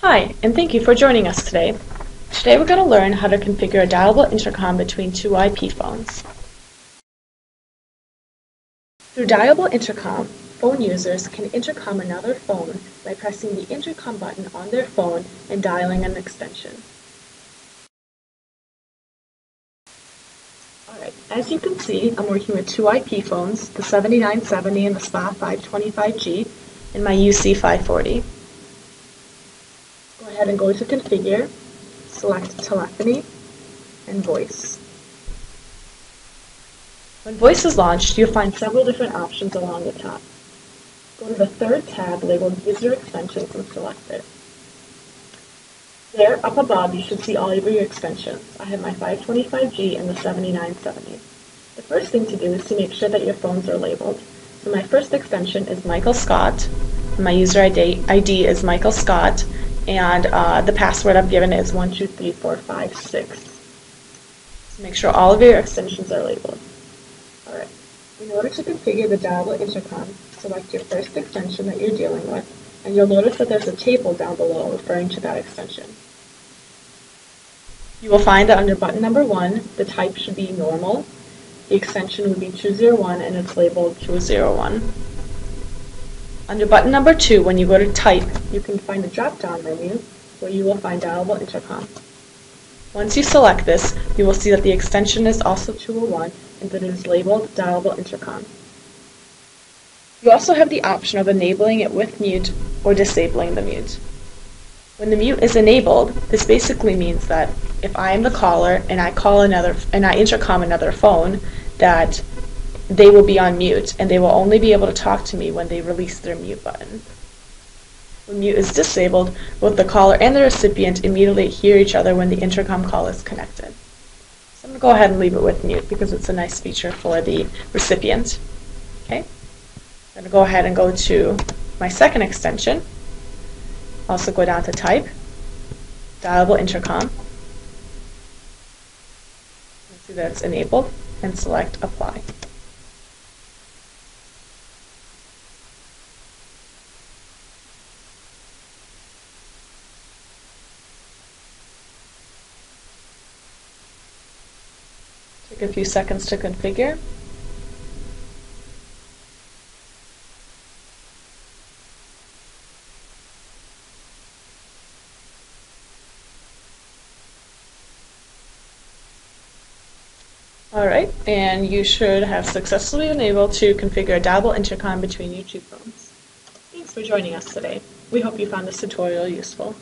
Hi, and thank you for joining us today. Today we're going to learn how to configure a dialable intercom between two IP phones. Through dialable intercom, phone users can intercom another phone by pressing the intercom button on their phone and dialing an extension. Alright, as you can see, I'm working with two IP phones, the 7970 and the SPA 525G, and my UC540. Go ahead and go to Configure, select Telephony, and Voice. When Voice is launched, you'll find several different options along the top. Go to the third tab labeled User Extensions and select it. There, up above, you should see all of your extensions. I have my 525G and the 7970. The first thing to do is to make sure that your phones are labeled. So my first extension is Michael Scott, my user ID is Michael Scott, and the password I've given is 123456. So make sure all of your extensions are labeled. Alright, in order to configure the dialable intercom, select your first extension that you're dealing with, and you'll notice that there's a table down below referring to that extension. You will find that under button number 1, the type should be normal, the extension would be 201, and it's labeled 201. Under button number 2, when you go to type, you can find a drop-down menu where you will find dialable intercom. Once you select this, you will see that the extension is also 201 and that it is labeled dialable intercom. You also have the option of enabling it with mute or disabling the mute. When the mute is enabled, this basically means that if I am the caller and I intercom another phone, that they will be on mute and they will only be able to talk to me when they release their mute button. When mute is disabled, both the caller and the recipient immediately hear each other when the intercom call is connected. So I'm going to go ahead and leave it with mute because it's a nice feature for the recipient. Okay? I'm going to go ahead and go to my second extension. Also go down to type, dialable intercom. See that it's enabled and select apply. Take a few seconds to configure. Alright, and you should have successfully been able to configure a dialable intercom between your two phones. Thanks for joining us today. We hope you found this tutorial useful.